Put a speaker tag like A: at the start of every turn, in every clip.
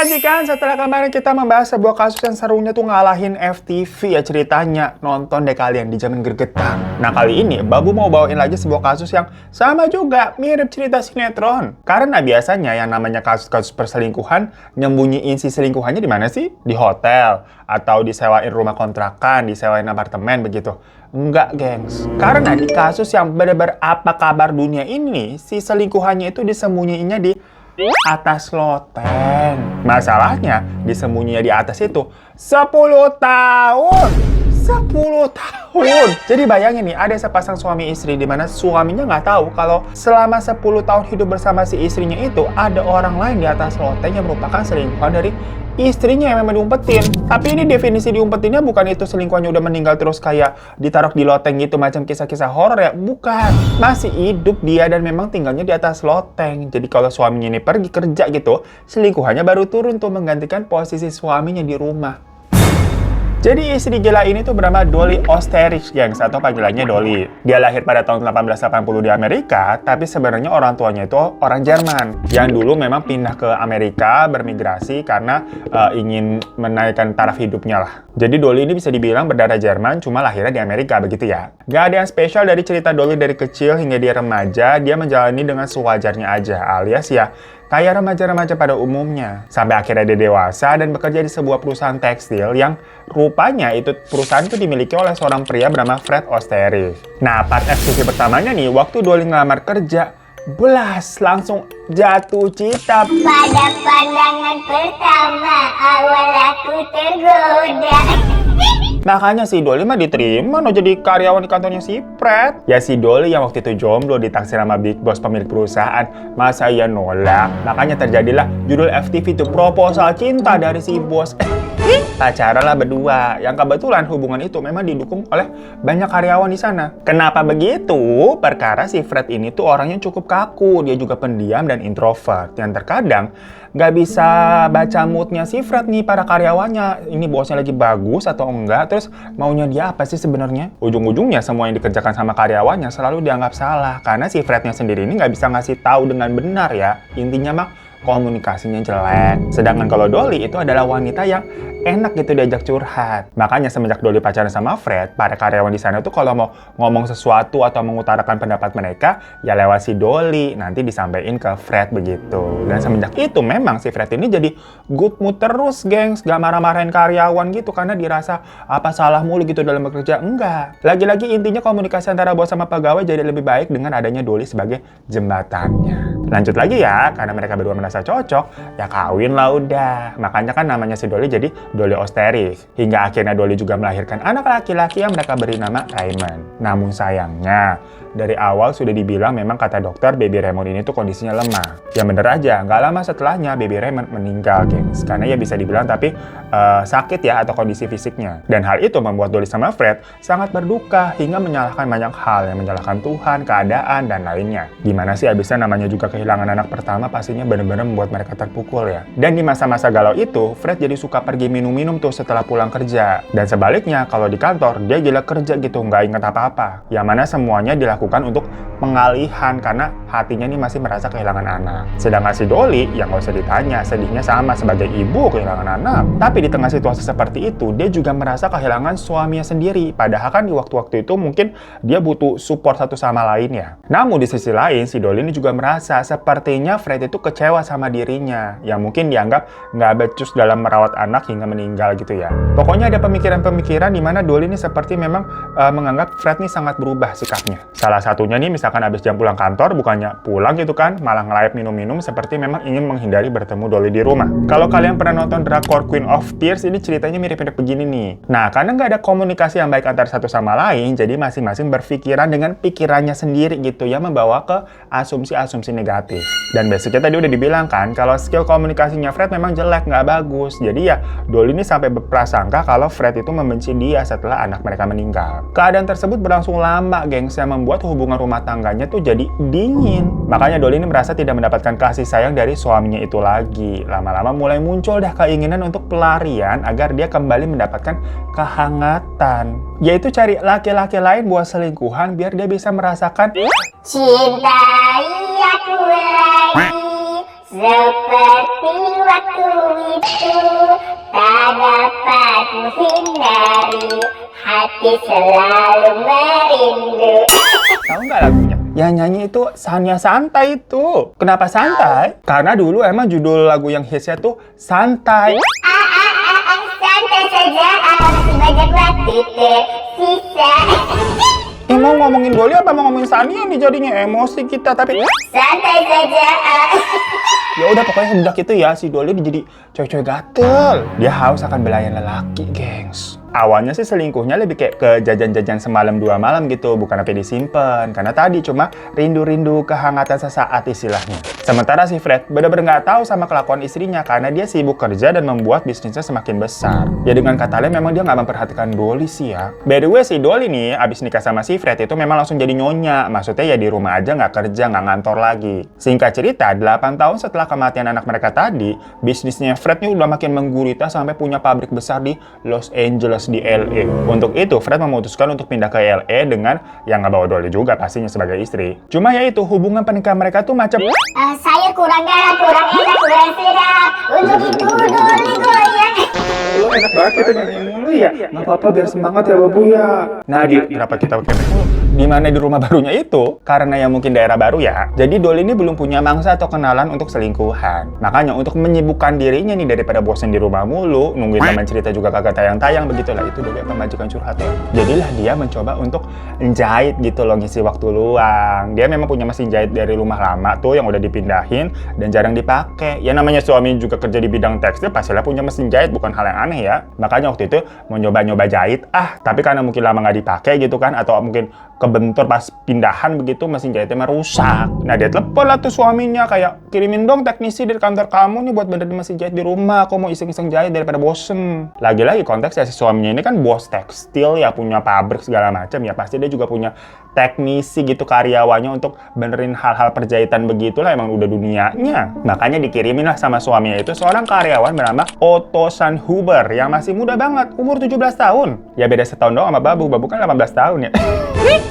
A: Majikan, setelah kemarin kita membahas sebuah kasus yang serunya tuh ngalahin FTV ya ceritanya. Nonton deh kalian, dijamin gregetan. Nah kali ini, Babu mau bawain lagi sebuah kasus yang sama juga, mirip cerita sinetron. Karena biasanya yang namanya kasus-kasus perselingkuhan, nyembunyiin si selingkuhannya di mana sih? Di hotel, atau disewain rumah kontrakan, disewain apartemen begitu. Enggak, gengs. Karena di kasus yang bener-bener apa kabar dunia ini, si selingkuhannya itu disembunyiinnya di atas loteng. Masalahnya, disembunyinya di atas itu 10 tahun. 10 tahun. Jadi bayangin nih, ada sepasang suami istri di mana suaminya nggak tahu kalau selama 10 tahun hidup bersama si istrinya itu ada orang lain di atas loteng yang merupakan selingkuhan dari istrinya yang memang diumpetin. Tapi ini definisi diumpetinnya bukan itu selingkuhannya udah meninggal terus kayak ditaruh di loteng gitu macam kisah-kisah horor ya. Bukan. Masih hidup dia dan memang tinggalnya di atas loteng. Jadi kalau suaminya ini pergi kerja gitu, selingkuhannya baru turun tuh menggantikan posisi suaminya di rumah. Jadi istri gila ini tuh bernama Dolly Osterich, gengs, atau panggilannya Dolly. Dia lahir pada tahun 1880 di Amerika, tapi sebenarnya orang tuanya itu orang Jerman. Yang dulu memang pindah ke Amerika, bermigrasi karena ingin menaikkan taraf hidupnya lah. Jadi Dolly ini bisa dibilang berdarah Jerman, cuma lahirnya di Amerika, begitu ya. Gak ada yang spesial dari cerita Dolly dari kecil hingga dia remaja, dia menjalani dengan sewajarnya aja, alias ya kayak remaja-remaja pada umumnya. Sampai akhirnya dia dewasa dan bekerja di sebuah perusahaan tekstil yang rupanya itu perusahaan itu dimiliki oleh seorang pria bernama Fred Osterich. Nah, part FTV pertamanya nih, waktu Dolly ngelamar kerja, belas langsung jatuh cinta.
B: Pada pandangan pertama, awal aku tergoda.
A: Makanya si Dolly mah diterima no jadi karyawan di kantornya si Fred. Ya si Dolly yang waktu itu jomblo ditaksir sama Big Boss pemilik perusahaan, masa ia nolak? Makanya terjadilah judul FTV itu proposal cinta dari si bos. Pacaran lah berdua, yang kebetulan hubungan itu memang didukung oleh banyak karyawan di sana. Kenapa begitu? Perkara si Fred ini tuh orangnya cukup kaku, dia juga pendiam dan introvert, yang terkadang nggak bisa baca moodnya si Fred nih para karyawannya. Ini bosnya lagi bagus atau enggak, terus maunya dia apa sih sebenarnya? Ujung-ujungnya semua yang dikerjakan sama karyawannya selalu dianggap salah, karena si Frednya sendiri ini nggak bisa ngasih tahu dengan benar ya. Intinya mah komunikasinya jelek. Sedangkan kalau Dolly itu adalah wanita yang enak gitu diajak curhat. Makanya semenjak Dolly pacaran sama Fred, para karyawan di sana tuh kalau mau ngomong sesuatu atau mengutarakan pendapat mereka, ya lewat si Dolly, nanti disampaikan ke Fred begitu. Dan semenjak itu memang si Fred ini jadi good mood terus, gengs. Gak marah-marahin karyawan gitu karena dirasa apa salah mulu gitu dalam bekerja. Enggak. Lagi-lagi intinya komunikasi antara bos sama pegawai jadi lebih baik dengan adanya Dolly sebagai jembatannya. Lanjut lagi ya, karena mereka berdua merasa cocok, ya kawin lah udah. Makanya kan namanya si Dolly jadi Dolly Osterich. Hingga akhirnya Dolly juga melahirkan anak laki-laki yang mereka beri nama Raymond. Namun sayangnya, dari awal sudah dibilang memang kata dokter baby Raymond ini tuh kondisinya lemah. Ya bener aja, nggak lama setelahnya baby Raymond meninggal, gengs. Karena ya bisa dibilang tapi sakit ya atau kondisi fisiknya. Dan hal itu membuat Dolly sama Fred sangat berduka hingga menyalahkan banyak hal, yang menyalahkan Tuhan, keadaan, dan lainnya. Gimana sih abisnya namanya juga kehilangan anak pertama pastinya bener-bener membuat mereka terpukul ya. Dan di masa-masa galau itu, Fred jadi suka pergi minum-minum tuh setelah pulang kerja. Dan sebaliknya, kalau di kantor, dia gila kerja gitu, nggak inget apa-apa. Yang mana semuanya dilakukan untuk pengalihan karena hatinya nih masih merasa kehilangan anak. Sedangkan si Dolly, yang nggak usah ditanya, sedihnya sama sebagai ibu kehilangan anak. Tapi di tengah situasi seperti itu, dia juga merasa kehilangan suaminya sendiri. Padahal kan di waktu-waktu itu mungkin dia butuh support satu sama lain ya. Namun di sisi lain, si Dolly ini juga merasa sepertinya Fred itu kecewa sama dirinya. Yang mungkin dianggap nggak becus dalam merawat anak hingga meninggal gitu ya. Pokoknya ada pemikiran-pemikiran di mana Dolly ini seperti memang menganggap Fred ini sangat berubah sikapnya. Salah satunya nih misalkan habis jam pulang kantor, bukannya pulang gitu kan, malah ngelayap minum-minum seperti memang ingin menghindari bertemu Dolly di rumah. Kalau kalian pernah nonton drakor Queen of Tears, ini ceritanya mirip-mirip begini nih. Nah, karena nggak ada komunikasi yang baik antara satu sama lain, jadi masing-masing berpikiran dengan pikirannya sendiri gitu ya, membawa ke asumsi-asumsi negatif. Dan basicnya tadi udah dibilang kan, kalau skill komunikasinya Fred memang jelek, nggak bagus. Jadi ya, Dolly ini sampai berprasangka kalau Fred itu membenci dia setelah anak mereka meninggal. Keadaan tersebut berlangsung lama, gengs, yang membuat hubungan rumah tangganya tuh jadi dingin. Makanya Dolly ini merasa tidak mendapatkan kasih sayang dari suaminya itu lagi. Lama-lama mulai muncul dah keinginan untuk pelarian agar dia kembali mendapatkan kehangatan. Yaitu cari laki-laki lain buat selingkuhan biar dia bisa merasakan
B: Cintai aku lagi Seperti waktu itu tak dapat menghindari, hati selalu merindu.
A: Tahu nggak lagunya? Yang nyanyi itu Sania Santai itu. Kenapa santai? Karena dulu emang judul lagu yang hitsnya tuh Santai.
B: Santai saja, masih banyak waktu tersisa.
A: Mau ngomongin Dolly apa mau ngomongin Sania nih, jadinya emosi kita, tapi
B: Santai saja.
A: ya udah pokoknya semenjak itu ya si Dolly jadi cewek-cewek gatel. Dia haus akan belayan lelaki, gengs. Awalnya sih selingkuhnya lebih kayak ke jajan-jajan semalam 2 malam gitu, bukan apa disimpan. Karena tadi cuma rindu-rindu kehangatan sesaat istilahnya. Sementara si Fred benar-benar nggak tahu sama kelakuan istrinya karena dia sibuk kerja dan membuat bisnisnya semakin besar. Ya dengan kata lain memang dia nggak memperhatikan Dolly sih ya. By the way si Dolly nih abis nikah sama si Fred itu memang langsung jadi nyonya. Maksudnya ya di rumah aja nggak kerja, nggak ngantor lagi. Singkat cerita 8 tahun setelah kematian anak mereka tadi, bisnisnya Fred nih udah makin menggurita sampai punya pabrik besar di Los Angeles di LA. Untuk itu, Fred memutuskan untuk pindah ke LA dengan yang nggak bawa Dolly juga pastinya sebagai istri. Cuma ya itu, hubungan pernikahan mereka tuh macam
B: Saya kurang garam, kurang enak, kurang sedap. Untuk itu Dolly goyang.
A: lu enak banget kita nyanyi mulu ya. Nggak apa-apa biar semangat ya Babu ya. Nah, kenapa kita pakai mulu? Di mana di rumah barunya itu, karena yang mungkin daerah baru ya, jadi Dolly ini belum punya mangsa atau kenalan untuk selingkuhan. Makanya untuk menyibukkan dirinya nih daripada bosan di rumah mulu, nungguin teman cerita juga kagak tayang-tayang begitulah, itu Dolly apa majikan curhat ya. Jadilah dia mencoba untuk menjahit gitu loh, ngisi waktu luang. Dia memang punya mesin jahit dari rumah lama tuh yang udah dipindahin dan jarang dipakai. Ya namanya suami juga kerja di bidang tekstil, pastilah punya mesin jahit, bukan hal yang aneh ya. Makanya waktu itu mau nyoba-nyoba jahit, tapi karena mungkin lama nggak dipakai gitu kan, atau mungkin kebentur pas pindahan begitu mesin jahitnya mah rusak. Nah dia telepon lah tuh suaminya kayak, kirimin dong teknisi dari kantor kamu nih buat benerin mesin jahit di rumah, aku mau iseng-iseng jahit daripada bosen. Lagi-lagi konteksnya si suaminya ini kan bos tekstil ya, punya pabrik segala macam ya, pasti dia juga punya teknisi gitu karyawannya untuk benerin hal-hal perjahitan begitulah, emang udah dunianya. Makanya dikirimin lah sama suaminya itu seorang karyawan bernama Otto Sanhuber yang masih muda banget, umur 17 tahun. Ya beda setahun doang sama Babu kan 18 tahun ya.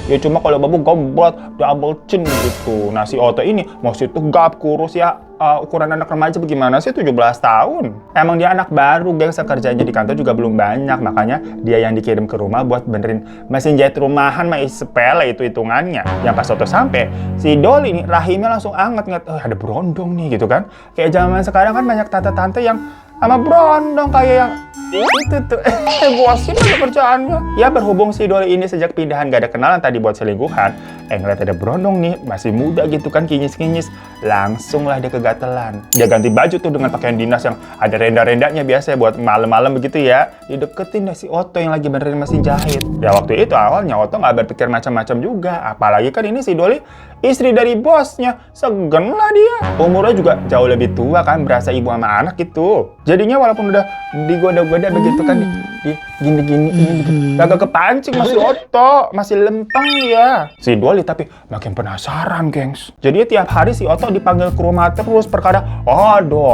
A: Ya cuma kalau Babu goblot, double chin gitu. Nah si Otto ini masih tegap, kurus ya. Ukuran anak remaja bagaimana sih 17 tahun? Emang dia anak baru, geng, kerjanya di kantor juga belum banyak. Makanya dia yang dikirim ke rumah buat benerin mesin jahit rumahan, mah sepele itu hitungannya. Yang pas Otto sampai, si Dolly ini rahimnya langsung anget, ada berondong nih gitu kan. Kayak zaman sekarang kan banyak tante-tante yang sama berondong kayak yang itu tuh, bosin aja kerjaannya. Ya berhubung si Dolly ini sejak pindahan gak ada kenalan tadi buat selingkuhan, ngeliat ada berondong nih, masih muda gitu kan, kinyis-kinyis, langsung lah dia kegatelan. Dia ganti baju tuh dengan pakaian dinas yang ada renda-rendanya biasa buat malam-malam begitu ya. Dideketin deh si Otto yang lagi benerin mesin jahit. Ya waktu itu awalnya Otto gak berpikir macam-macam juga, apalagi kan ini si Dolly istri dari bosnya, segen lah dia. Umurnya juga jauh lebih tua kan, berasa ibu sama anak gitu. Jadinya walaupun udah digoda-goda begitu kan, di gini-gini, kagak kepancing masih Otto, masih lempeng dia. Si Dolly tapi makin penasaran, gengs. Jadi tiap hari si Otto dipanggil ke rumah terus perkara ada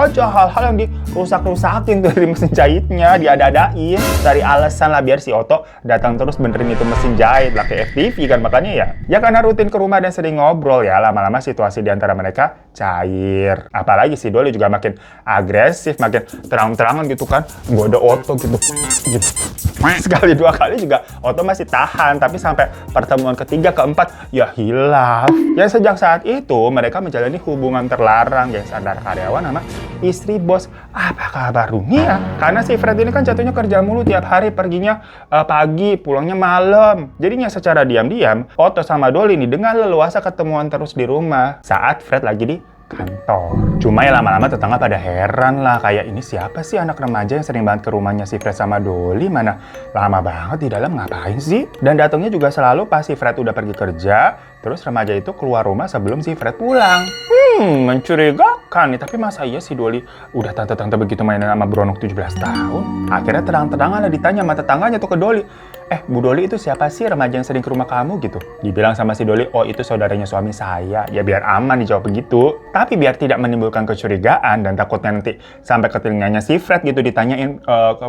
A: aja hal-hal yang dirusak-rusakin dari mesin jahitnya, diada-adain. Dari alasan lah biar si Otto datang terus benerin itu mesin jahit lah, kayak FTV kan. Makanya ya karena rutin ke rumah dan sering ngobrol ya, lama-lama situasi di antara mereka cair. Apalagi si Dolly juga makin agresif, makin terang-terangan gitu kan, goda Otto gitu. Sekali dua kali juga Otto masih tahan, tapi sampai pertemuan ketiga keempat ya hilaf. Ya sejak saat itu mereka menjalani hubungan terlarang guys, antara karyawan sama istri bos. Apa kabar dunia? Karena si Fred ini kan jatuhnya kerja mulu tiap hari, perginya pagi, pulangnya malam. Jadinya secara diam-diam Otto sama Dolly ini dengan leluasa ketemuan terus di rumah saat Fred lagi di kantor. Cuma ya lama-lama tetangga pada heran lah, kayak ini siapa sih anak remaja yang sering banget ke rumahnya si Fred sama Dolly, mana lama banget di dalam, ngapain sih? Dan datangnya juga selalu pas si Fred udah pergi kerja, terus remaja itu keluar rumah sebelum si Fred pulang. Mencurigakan nih, tapi masa iya si Dolly udah tante-tante begitu mainan sama beronok 17 tahun? Akhirnya terang-terangan lah ditanya sama tetangganya tuh ke Dolly, Bu Doli itu siapa sih remaja yang sering ke rumah kamu gitu? Dibilang sama si Doli, oh itu saudaranya suami saya. Ya biar aman dijawab begitu. Tapi biar tidak menimbulkan kecurigaan dan takutnya nanti sampai ke telinganya si Fred gitu ditanyain,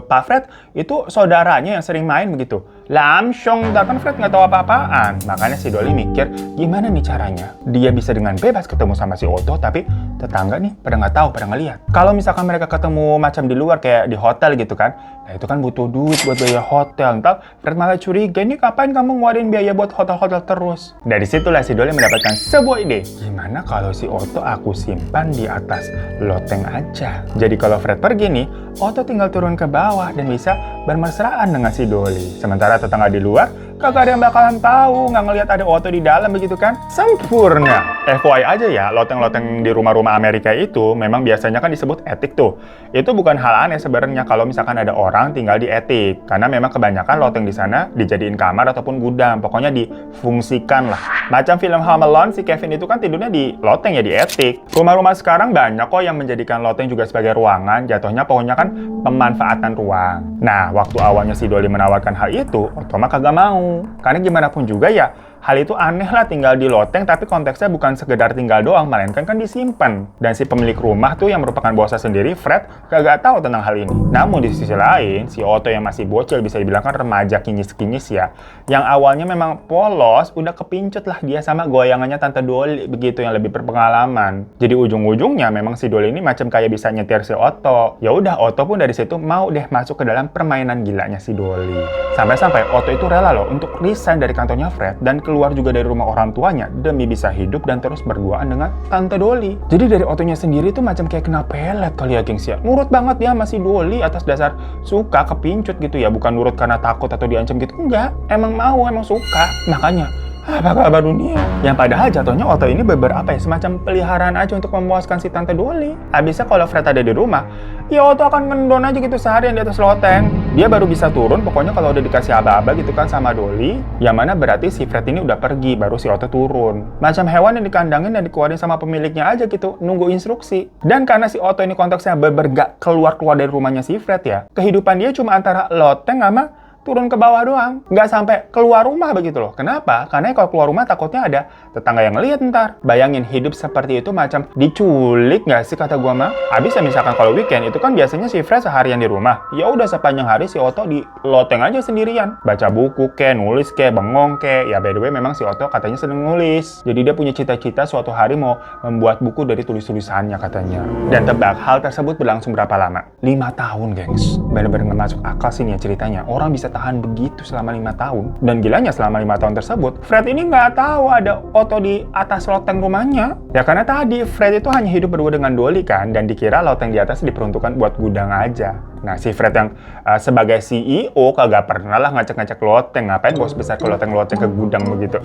A: Pak Fred itu saudaranya yang sering main begitu. Langsung, kan Fred nggak tahu apa-apaan. Makanya si Doli mikir, gimana nih caranya? Dia bisa dengan bebas ketemu sama si Otto, tapi tetangga nih pada nggak tahu, pada nggak lihat. Kalau misalkan mereka ketemu macam di luar kayak di hotel gitu kan, nah itu kan butuh duit buat biaya hotel. Ntar Fred malah curiga, ini kapan kamu ngeluarin biaya buat hotel-hotel terus? Dari situlah si Doli mendapatkan sebuah ide. Gimana kalau si Otto aku simpan di atas loteng aja? Jadi kalau Fred pergi nih, Otto tinggal turun ke bawah dan bisa bermesraan dengan si Doli. Sementara tetangga di luar, kagak ada yang bakalan tahu, nggak ngelihat ada Otto di dalam begitu kan? Sempurna! FYI aja ya, loteng-loteng di rumah-rumah Amerika itu memang biasanya kan disebut etik tuh. Itu bukan hal aneh sebenarnya kalau misalkan ada orang tinggal di etik. Karena memang kebanyakan loteng di sana dijadiin kamar ataupun gudang. Pokoknya difungsikan lah. Macam film Home Alone, si Kevin itu kan tidurnya di loteng ya, di etik. Rumah-rumah sekarang banyak kok yang menjadikan loteng juga sebagai ruangan. Jatuhnya pokoknya kan pemanfaatan ruang. Nah, waktu awalnya si Doli menawarkan hal itu, Otto mah kagak mau. Karena gimana pun juga ya, hal itu aneh lah tinggal di loteng, tapi konteksnya bukan sekedar tinggal doang, melainkan kan disimpan. Dan si pemilik rumah tuh yang merupakan bosnya sendiri, Fred, kagak tahu tentang hal ini. Namun di sisi lain, si Otto yang masih bocil, bisa dibilang kan remaja kinyis-kinyis ya, yang awalnya memang polos, udah kepincut lah dia sama goyangannya Tante Doli, begitu yang lebih berpengalaman. Jadi ujung-ujungnya memang si Doli ini macam kayak bisa nyetir si Otto. Ya udah, Otto pun dari situ mau deh masuk ke dalam permainan gilanya si Doli. Sampai-sampai Otto itu rela loh untuk resign dari kantornya Fred dan keluar juga dari rumah orang tuanya demi bisa hidup dan terus berduaan dengan Tante Doli. Jadi dari Ottonya sendiri tuh macam kayak kena pelet kali ya gengs ya. Nurut banget dia masih Doli atas dasar suka kepincut gitu ya, bukan nurut karena takut atau diancam gitu, enggak. Emang mau, emang suka. Makanya apa kabar dunia? Yang padahal jatuhnya Otto ini beberapa ya, semacam peliharaan aja untuk memuaskan si Tante Doli. Abisnya kalau Fred ada di rumah, ya Otto akan ngendon aja gitu seharian di atas loteng. Dia baru bisa turun pokoknya kalau udah dikasih aba-aba gitu kan sama Doli. Yang mana berarti si Fred ini udah pergi, baru si Otto turun. Macam hewan yang dikandangin dan dikeluarin sama pemiliknya aja gitu, nunggu instruksi. Dan karena si Otto ini konteksnya bergak keluar-keluar dari rumahnya si Fred ya, kehidupan dia cuma antara loteng sama turun ke bawah doang, nggak sampai keluar rumah begitu loh. Kenapa? Karena kalau keluar rumah takutnya ada tetangga yang ngeliat ntar. Bayangin hidup seperti itu macam diculik nggak sih kata gua mah? Abis ya misalkan kalau weekend itu kan biasanya si Fred seharian di rumah. Ya udah sepanjang hari si Otto di loteng aja sendirian. Baca buku ke, nulis ke, bengong ke. Ya by the way memang si Otto katanya seneng nulis. Jadi dia punya cita-cita suatu hari mau membuat buku dari tulis-tulisannya katanya. Dan tebak hal tersebut berlangsung berapa lama? 5 tahun gengs. Bener-bener nggak masuk akal sih nih ya ceritanya. Orang bisa tahan begitu selama 5 tahun. Dan gilanya selama 5 tahun tersebut, Fred ini nggak tahu ada Otto di atas loteng rumahnya. Ya karena tadi Fred itu hanya hidup berdua dengan Doli kan, dan dikira loteng di atas diperuntukkan buat gudang aja. Nah si Fred yang sebagai CEO kagak pernah lah ngecek-ngecek loteng. Ngapain bos besar ke loteng-loteng ke gudang begitu.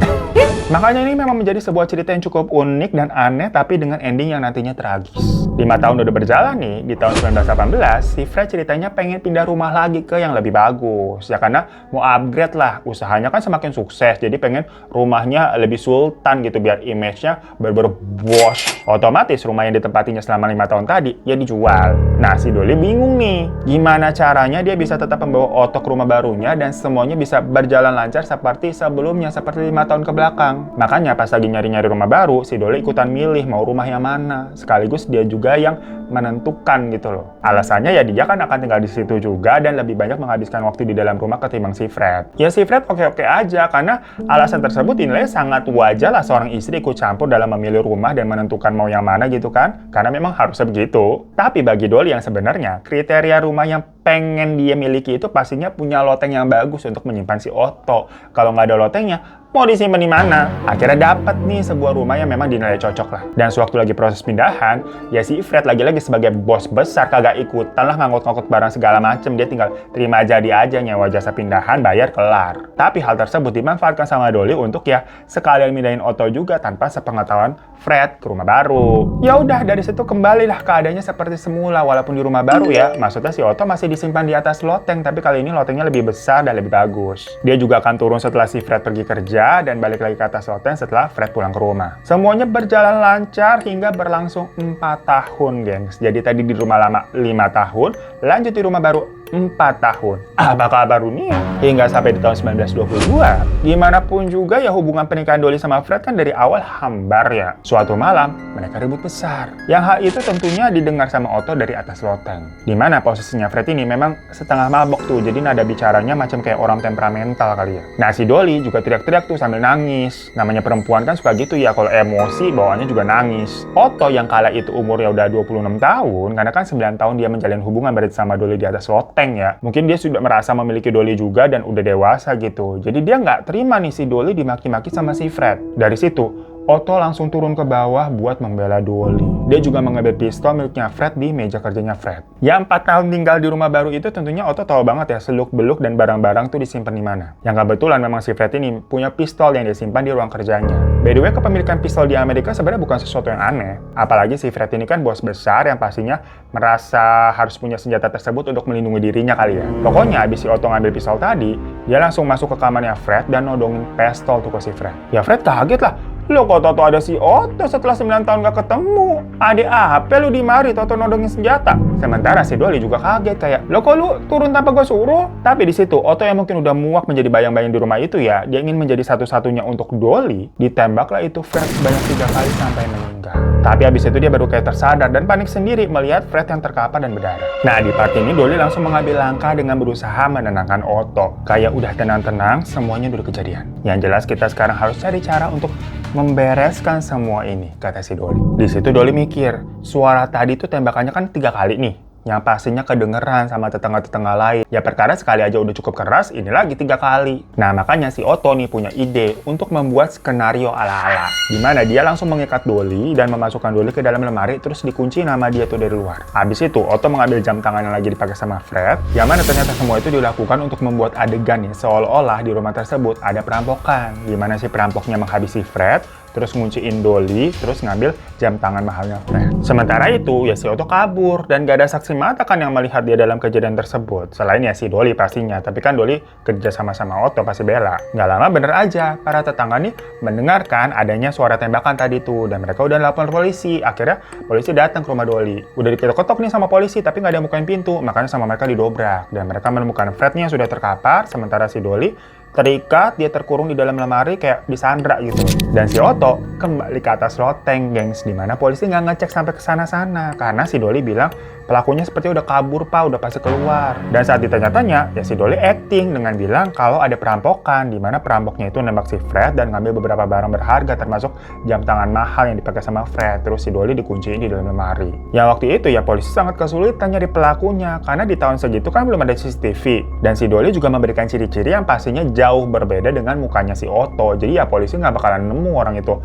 A: Makanya ini memang menjadi sebuah cerita yang cukup unik dan aneh, tapi dengan ending yang nantinya tragis. 5 tahun udah berjalan nih, di tahun 1918, si Fred ceritanya pengen pindah rumah lagi ke yang lebih bagus. Ya karena mau upgrade lah, usahanya kan semakin sukses, jadi pengen rumahnya lebih sultan gitu, biar image-nya berbos. Otomatis rumah yang ditempatinya selama 5 tahun tadi, ya dijual. Nah si Doli bingung nih, gimana caranya dia bisa tetap membawa Otto ke rumah barunya dan semuanya bisa berjalan lancar seperti sebelumnya, seperti 5 tahun ke belakang. Makanya pas lagi nyari-nyari rumah baru, si Doli ikutan milih mau rumah yang mana. Sekaligus dia juga yang menentukan gitu loh. Alasannya ya dia kan akan tinggal di situ juga dan lebih banyak menghabiskan waktu di dalam rumah ketimbang si Fred. Ya si Fred oke-oke aja karena alasan tersebut dinilai sangat wajar lah seorang istri ikut campur dalam memilih rumah dan menentukan mau yang mana gitu kan. Karena memang harusnya begitu. Tapi bagi Doli yang sebenarnya, kriteria rumah yang pengen dia miliki itu pastinya punya loteng yang bagus untuk menyimpan si Otto. Kalau nggak ada lotengnya, mau disimpan di mana? Akhirnya dapat nih sebuah rumah yang memang dinilai cocok lah. Dan sewaktu lagi proses pindahan, ya si Fred lagi-lagi sebagai bos besar kagak ikutan lah ngangkut-ngangkut barang segala macem. Dia tinggal terima jadi aja nyewa jasa pindahan, bayar kelar. Tapi hal tersebut dimanfaatkan sama Doli untuk ya sekalian mindahin Otto juga tanpa sepengetahuan Fred ke rumah baru. Ya udah dari situ kembalilah keadaannya seperti semula walaupun di rumah baru ya. Maksudnya si Otto masih disimpan di atas loteng, tapi kali ini lotengnya lebih besar dan lebih bagus. Dia juga akan turun setelah si Fred pergi kerja dan balik lagi ke atas loteng setelah Fred pulang ke rumah. Semuanya berjalan lancar hingga berlangsung 4 tahun, gengs. Jadi tadi di rumah lama 5 tahun, lanjut di rumah baru 4 tahun. Apa kabar dunia? Hingga sampai di tahun 1922, gimana pun juga ya hubungan pernikahan Dolly sama Fred kan dari awal hambar ya. Suatu malam, mereka ribut besar. Yang hal itu tentunya didengar sama Otto dari atas loteng. Dimana posisinya Fred ini memang setengah mabok tuh, jadi nada bicaranya macam kayak orang temperamental kali ya. Nah si Dolly juga teriak-teriak tuh sambil nangis. Namanya perempuan kan suka gitu ya, kalau emosi bawaannya juga nangis. Otto yang kala itu umurnya udah 26 tahun, karena kan 9 tahun dia menjalin hubungan berarti sama Dolly di atas loteng ya. Mungkin dia sudah merasa memiliki Dolly juga dan udah dewasa gitu. Jadi dia nggak terima nih si Dolly dimaki-maki sama si Fred. Dari situ, Otto langsung turun ke bawah buat membela Dolly. Dia juga mengambil pistol miliknya Fred di meja kerjanya Fred. Ya 4 tahun tinggal di rumah baru itu tentunya Otto tahu banget ya seluk-beluk dan barang-barang tuh disimpan di mana. Yang kebetulan memang si Fred ini punya pistol yang disimpan di ruang kerjanya. By the way, kepemilikan pistol di Amerika sebenarnya bukan sesuatu yang aneh. Apalagi si Fred ini kan bos besar yang pastinya merasa harus punya senjata tersebut untuk melindungi dirinya kali ya. Pokoknya abis si Otto ngambil pistol tadi, dia langsung masuk ke kamarnya Fred dan nodongin pistol tuh ke si Fred. Ya Fred kaget lah. Lo kok Toto ada si Otto setelah 9 tahun gak ketemu? Adek apa lu di mari Toto nodongin senjata? Sementara si Dolly juga kaget kayak, lo kok lu turun tanpa gue suruh? Tapi di situ Otto yang mungkin udah muak menjadi bayang-bayang di rumah itu ya, dia ingin menjadi satu-satunya untuk Dolly, ditembaklah itu Fred sebanyak 3 kali sampai meninggal. Tapi abis itu dia baru kayak tersadar dan panik sendiri melihat Fred yang terkapar dan berdarah. Nah di part ini Dolly langsung mengambil langkah dengan berusaha menenangkan Otto. Kayak udah tenang-tenang, semuanya dulu kejadian. Yang jelas kita sekarang harus cari cara untuk membereskan semua ini, kata si Dolly. Di situ Dolly mikir, suara tadi tuh tembakannya kan 3 kali nih. Yang pastinya kedengeran sama tetangga-tetangga lain. Ya perkara sekali aja udah cukup keras, ini lagi 3 kali. Nah makanya si Otto nih punya ide untuk membuat skenario ala-ala. Dimana dia langsung mengikat Dolly dan memasukkan Dolly ke dalam lemari terus dikunci nama dia tuh dari luar. Habis itu Otto mengambil jam tangan yang lagi dipakai sama Fred. Yang mana ternyata semua itu dilakukan untuk membuat adegan nih seolah-olah di rumah tersebut ada perampokan. Dimana si perampoknya menghabisi Fred, terus ngunciin Dolly, terus ngambil jam tangan mahalnya Fred. Sementara itu, ya si Otto kabur, dan gak ada saksi mata kan yang melihat dia dalam kejadian tersebut. Selain ya si Dolly pastinya, tapi kan Dolly kerja sama-sama Otto pasti bela. Gak lama bener aja, para tetangga nih mendengarkan adanya suara tembakan tadi tuh, dan mereka udah lapor polisi. Akhirnya polisi datang ke rumah Dolly. Udah diketok-ketok nih sama polisi, tapi gak ada yang bukain pintu, makanya sama mereka didobrak. Dan mereka menemukan Frednya yang sudah terkapar, sementara si Dolly terikat, dia terkurung di dalam lemari kayak disandra gitu. Dan si Otto kembali ke atas loteng, gengs, dimana polisi nggak ngecek sampai ke sana-sana karena si Dolly bilang pelakunya seperti udah kabur pak, udah pasti keluar. Dan saat ditanya-tanya, ya si Dolly acting dengan bilang kalau ada perampokan, dimana perampoknya itu nembak si Fred dan ngambil beberapa barang berharga termasuk jam tangan mahal yang dipakai sama Fred. Terus si Dolly dikunciin di dalam lemari. Yang waktu itu ya polisi sangat kesulitan nyari pelakunya karena di tahun segitu kan belum ada CCTV. Dan si Dolly juga memberikan ciri-ciri yang pastinya jauh berbeda dengan mukanya si Otto. Jadi ya polisi nggak bakalan nemu orang itu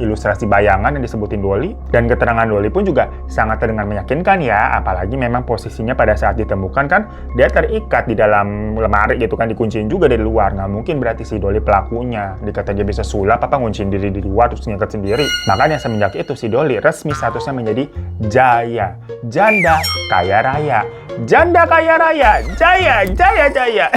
A: ilustrasi bayangan yang disebutin Dolly. Dan keterangan Dolly pun juga sangat terdengar meyakinkan ya. Apalagi memang posisinya pada saat ditemukan kan dia terikat di dalam lemari gitu kan, dikunciin juga dari luar. Nggak mungkin berarti si Dolly pelakunya. Dikata dia bisa sulap apa ngunciin diri di luar terus ngikat sendiri. Makanya semenjak itu si Dolly resmi statusnya menjadi Jaya, janda kaya raya. Janda kaya raya, jaya, jaya, jaya.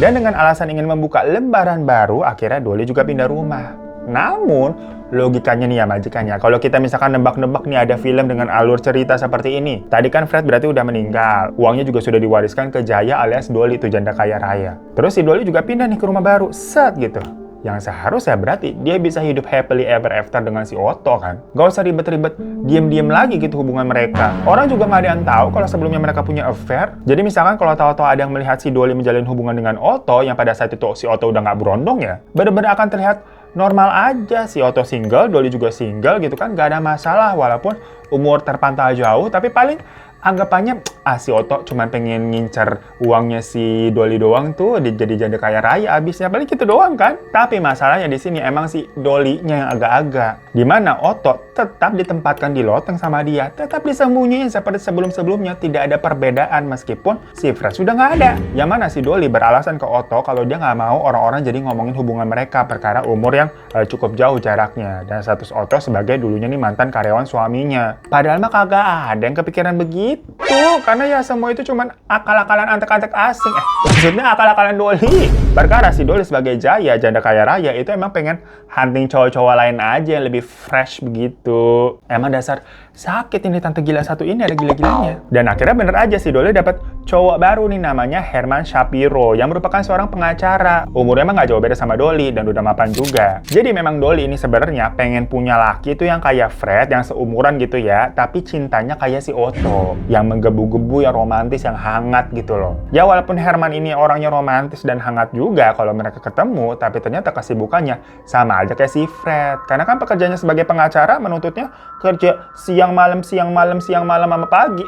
A: Dan dengan alasan ingin membuka lembaran baru, akhirnya Dolly juga pindah rumah. Namun, logikanya nih ya majikannya, kalau kita misalkan nebak-nebak nih ada film dengan alur cerita seperti ini. Tadi kan Fred berarti udah meninggal, uangnya juga sudah diwariskan ke Jaya alias Dolly, itu janda kaya raya. Terus si Dolly juga pindah nih ke rumah baru, set gitu. Yang seharusnya berarti dia bisa hidup happily ever after dengan si Otto kan. Gak usah ribet-ribet, diem-diem lagi gitu hubungan mereka. Orang juga gak ada yang tahu kalau sebelumnya mereka punya affair. Jadi misalkan kalau tahu-tahu ada yang melihat si Dolly menjalin hubungan dengan Otto, yang pada saat itu si Otto udah gak berondong ya, bener-bener akan terlihat normal aja. Si Otto single, Dolly juga single gitu kan, gak ada masalah walaupun umur terpantau jauh, tapi paling anggapannya si Otto cuma pengen ngincar uangnya si Dolly doang tuh, jadi janda kaya raya abisnya, paling gitu doang kan. Tapi masalahnya di sini emang si Dolly-nya yang agak-agak, dimana Otto tetap ditempatkan di loteng sama dia, tetap disembunyiin seperti sebelum-sebelumnya, tidak ada perbedaan meskipun si Fred sudah nggak ada. Yang mana si Dolly beralasan ke Otto kalau dia nggak mau orang-orang jadi ngomongin hubungan mereka perkara umur yang cukup jauh jaraknya, dan status Otto sebagai dulunya nih mantan karyawan suaminya. Padahal mah kagak ada yang kepikiran begitu. itu, karena ya semua itu cuman akal-akalan antek-antek asing. Maksudnya akal-akalan Dolly. Perkara si Dolly sebagai Jaya, janda kaya raya, itu emang pengen hunting cowok-cowok lain aja yang lebih fresh begitu. Emang dasar sakit ini tante gila satu ini, ada gila-gilanya. Dan akhirnya bener aja si Dolly dapat cowok baru nih, namanya Herman Shapiro, yang merupakan seorang pengacara. Umurnya emang gak jauh beda sama Dolly dan udah mapan juga. Jadi memang Dolly ini sebenarnya pengen punya laki itu yang kayak Fred, yang seumuran gitu ya, tapi cintanya kayak si Otto, yang menggebu-gebu, yang romantis, yang hangat gitu loh. Ya walaupun Herman ini orangnya romantis dan hangat juga kalau mereka ketemu, tapi ternyata kesibukannya sama aja kayak si Fred. Karena kan pekerjaannya sebagai pengacara menuntutnya kerja siang malam sama pagi.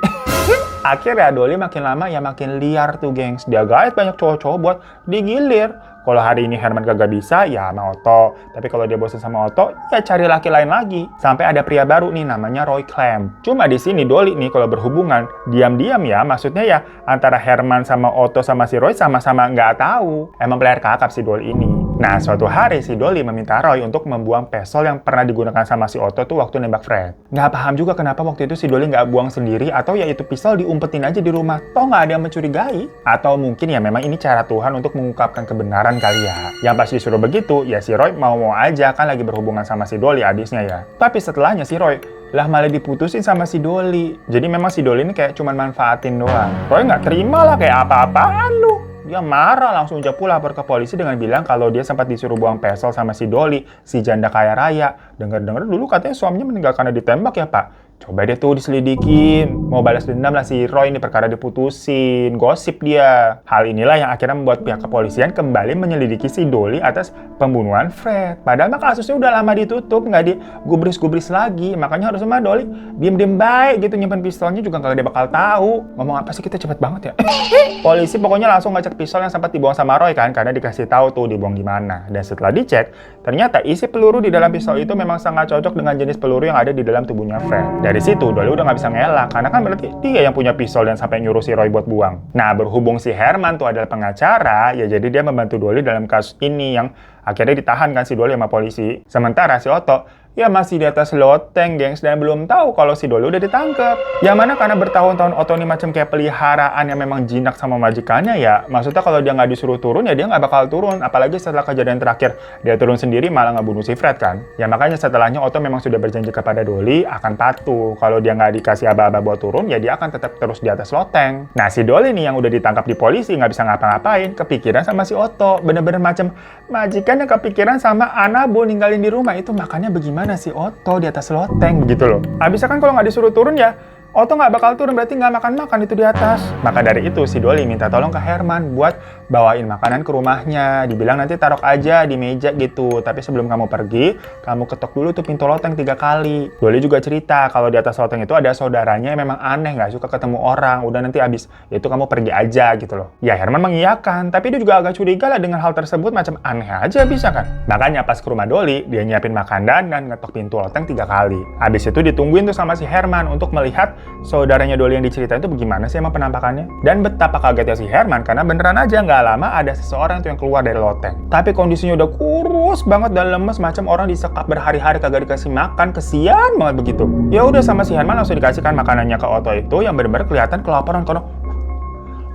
A: Akhirnya Dolly makin lama ya makin liar tuh, gengs. Dia gait banyak cowok-cowok buat digilir. Kalau hari ini Herman kagak bisa, ya sama Otto. Tapi kalau dia bosan sama Otto, ya cari laki lain lagi. Sampai ada pria baru nih, namanya Roy Clamp. Cuma di sini Dolly nih kalau berhubungan, diam-diam ya, maksudnya ya antara Herman sama Otto sama si Roy sama-sama nggak tahu. Emang player kakap si Dolly ini. Nah, suatu hari si Dolly meminta Roy untuk membuang pistol yang pernah digunakan sama si Otto tuh waktu nembak Fred. Nggak paham juga kenapa waktu itu si Dolly nggak buang sendiri, atau ya itu pistol diumpetin aja di rumah. Toh nggak ada yang mencurigai. Atau mungkin ya memang ini cara Tuhan untuk mengungkapkan kebenaran kali ya. Yang pas disuruh begitu, ya si Roy mau-mau aja, kan lagi berhubungan sama si Dolly abisnya ya. Tapi setelahnya si Roy lah malah diputusin sama si Dolly. Jadi memang si Dolly ini kayak cuman manfaatin doang. Roy nggak terima lah, kayak apa-apaan lu. Dia marah, langsung japu lapor ke polisi dengan bilang kalau dia sempat disuruh buang pistol sama si Dolly, si janda kaya raya. Dengar-dengar dulu katanya suaminya meninggal karena ditembak ya, Pak. Coba deh tuh diselidikin. Mau balas dendam lah si Roy ini, perkara diputusin. Gosip dia. Hal inilah yang akhirnya membuat pihak kepolisian kembali menyelidiki si Dolly atas pembunuhan Fred. Padahal mah kasusnya udah lama ditutup, nggak digubris-gubris lagi. Makanya harusnya mah Dolly diem-diem baik gitu, nyimpen pistolnya juga nggak dia bakal tahu. Ngomong apa sih kita cepet banget ya. Polisi pokoknya langsung ngecek pistol yang sempat dibuang sama Roy kan, karena dikasih tahu tuh dibuang di mana. Dan setelah dicek, ternyata isi peluru di dalam pistol itu memang sangat cocok dengan jenis peluru yang ada di dalam tubuhnya Fred. Dari situ Dolly udah nggak bisa ngelak, karena kan berarti dia yang punya pistol dan sampai nyuruh si Roy buat buang. Nah, berhubung si Herman tuh adalah pengacara, ya jadi dia membantu Dolly dalam kasus ini yang akhirnya ditahan kan si Dolly sama polisi. Sementara si Otto ya masih di atas loteng, gengs, dan belum tahu kalau si Dolly udah ditangkap. Yang mana karena bertahun-tahun Otto ini macam kayak peliharaan yang memang jinak sama majikannya ya. Maksudnya kalau dia nggak disuruh turun ya dia nggak bakal turun. Apalagi setelah kejadian terakhir dia turun sendiri malah ngebunuh si Fred kan. Ya makanya setelahnya Otto memang sudah berjanji kepada Dolly akan patuh. Kalau dia nggak dikasih aba-aba buat turun ya dia akan tetap terus di atas loteng. Nah si Dolly nih yang udah ditangkap di polisi nggak bisa ngapa-ngapain, kepikiran sama si Otto. Bener-bener macam majikan yang kepikiran sama Anabo ninggalin di rumah. Itu makanya bagaimana si Otto di atas loteng begitu loh. Habisnya kan kalau nggak disuruh turun ya Otto nggak bakal turun, berarti nggak makan-makan itu di atas. Maka dari itu si Dolly minta tolong ke Herman buat bawain makanan ke rumahnya. Dibilang nanti taruh aja di meja gitu. Tapi sebelum kamu pergi, kamu ketok dulu tuh pintu loteng 3 kali. Dolly juga cerita kalau di atas loteng itu ada saudaranya yang memang aneh, nggak suka ketemu orang. Udah nanti abis itu kamu pergi aja gitu loh. Ya Herman mengiyakan, tapi dia juga agak curiga lah dengan hal tersebut, macam aneh aja bisa kan. Makanya pas ke rumah Dolly, dia nyiapin makanan dan ngetok pintu loteng 3 kali. Abis itu ditungguin tuh sama si Herman untuk melihat saudaranya Dolly yang diceritain itu bagaimana sih emang penampakannya. Dan betapa kagetnya si Herman karena beneran aja nggak lama ada seseorang tuh yang keluar dari loteng. Tapi kondisinya udah kurus banget dan lemes macam orang disekap berhari-hari kagak dikasih makan, kesian banget begitu. Ya udah sama si Herman langsung dikasihkan makanannya ke Otto itu yang bener-bener kelihatan kelaparan karena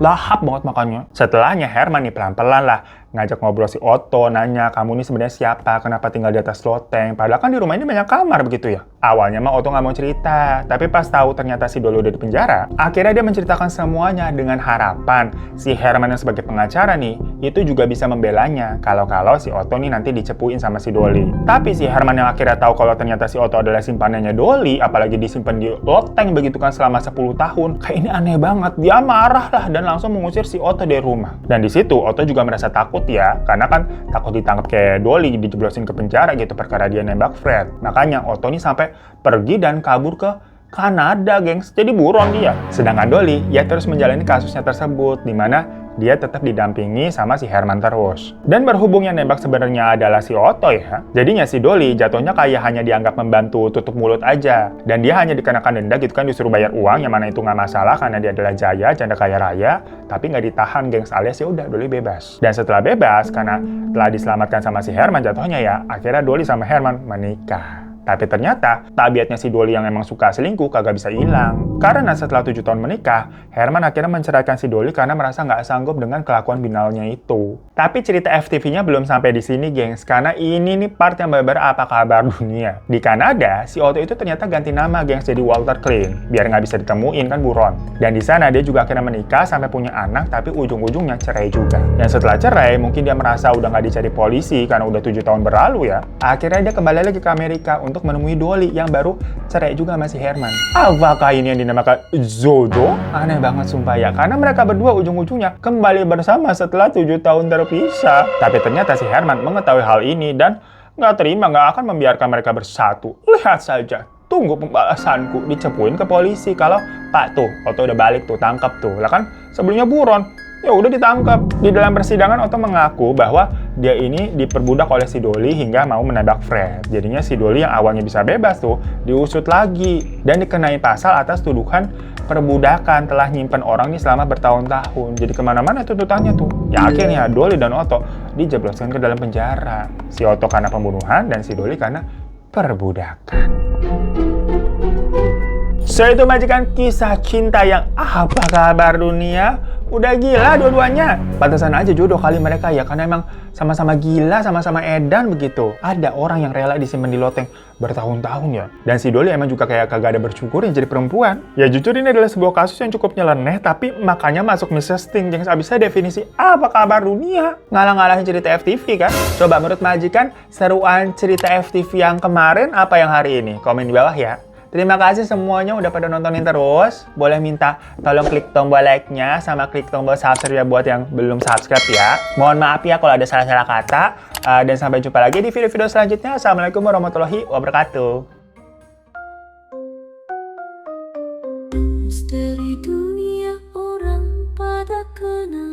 A: lahap banget makannya. Setelahnya Herman nih pelan-pelan lah ngajak ngobrol si Otto, nanya, kamu ini sebenarnya siapa? Kenapa tinggal di atas loteng? Padahal kan di rumah ini banyak kamar begitu ya. Awalnya mah Otto nggak mau cerita, tapi pas tahu ternyata si Dolly udah di penjara, akhirnya dia menceritakan semuanya dengan harapan si Herman yang sebagai pengacara nih, itu juga bisa membelanya kalau si Otto nih nanti dicepuin sama si Dolly. Tapi si Herman yang akhirnya tahu kalau ternyata si Otto adalah simpanannya Dolly, apalagi disimpan di loteng begitu kan selama 10 tahun, kayak ini aneh banget. Dia marah lah dan langsung mengusir si Otto dari rumah. Dan di situ Otto juga merasa takut ya, karena kan takut ditangkap kayak Dolly, dijeblosin ke penjara gitu perkara dia nembak Fred. Makanya Otto nih sampai pergi dan kabur ke Kanada, gengs. Jadi buron dia. Sedangkan Dolly ya terus menjalani kasusnya tersebut, di mana dia tetap didampingi sama si Herman terus. Dan berhubung yang nembak sebenarnya adalah si Otto ya, jadinya si Dolly jatuhnya kayak hanya dianggap membantu tutup mulut aja. Dan dia hanya dikenakan denda gitu kan, disuruh bayar uang, yang mana itu nggak masalah karena dia adalah Jaya, janda kaya raya, tapi nggak ditahan, gengs, alias ya udah Dolly bebas. Dan setelah bebas, karena telah diselamatkan sama si Herman jatuhnya ya, akhirnya Dolly sama Herman menikah. Tapi ternyata tabiatnya si Dolly yang emang suka selingkuh kagak bisa hilang. Karena setelah 7 tahun menikah, Herman akhirnya menceraikan si Dolly karena merasa nggak sanggup dengan kelakuan binalnya itu. Tapi cerita FTV-nya belum sampai di sini, gengs, karena ini nih part yang bener apa kabar dunia. Di Kanada, si Otto itu ternyata ganti nama, gengs, jadi Walter Klein, biar nggak bisa ditemuin kan buron. Dan di sana dia juga akhirnya menikah sampai punya anak, tapi ujung-ujungnya cerai juga. Dan setelah cerai, mungkin dia merasa udah nggak dicari polisi karena udah 7 tahun berlalu ya. Akhirnya dia kembali lagi ke Amerika untuk menemui Dolly yang baru cerai juga sama si Herman. Apakah ini yang dinamakan jodoh? Aneh banget sumpah ya, karena mereka berdua ujung-ujungnya kembali bersama setelah 7 tahun terpisah. Tapi ternyata si Herman mengetahui hal ini dan nggak terima, nggak akan membiarkan mereka bersatu. Lihat saja, tunggu pembalasanku, dicepuin ke polisi kalau Pak tuh, Otto udah balik tuh, tangkap tuh. Lah kan sebelumnya buron. Ya udah ditangkap. Di dalam persidangan Otto mengaku bahwa dia ini diperbudak oleh si Dolly hingga mau menembak Fred. Jadinya si Dolly yang awalnya bisa bebas tuh diusut lagi dan dikenai pasal atas tuduhan perbudakan, telah nyimpen orang ini selama bertahun-tahun. Jadi kemana-mana tuntutannya tuh. Ya akhirnya Dolly dan Otto dijebloskan ke dalam penjara. Si Otto karena pembunuhan dan si Dolly karena perbudakan. So itu majikan kisah cinta yang apa kabar dunia? Udah gila dua-duanya. Pantesan aja jodoh kali mereka ya, karena emang sama-sama gila, sama-sama edan begitu. Ada orang yang rela disimpan di loteng bertahun-tahun ya. Dan si Dolly emang juga kayak kagak ada bersyukur yang jadi perempuan. Ya jujur ini adalah sebuah kasus yang cukup nyeleneh, tapi makanya masuk Mr. Sting. Yang abisnya definisi apa kabar dunia? Ngalah-ngalahin cerita FTV kan? Coba menurut majikan, seruan cerita FTV yang kemarin apa yang hari ini? Komen di bawah ya. Terima kasih semuanya udah pada nontonin terus. Boleh minta tolong klik tombol like-nya sama klik tombol subscribe ya buat yang belum subscribe ya. Mohon maaf ya kalau ada salah-salah kata. Dan sampai jumpa lagi di video-video selanjutnya. Assalamualaikum warahmatullahi wabarakatuh.
C: Misteri dunia orang pada kenal.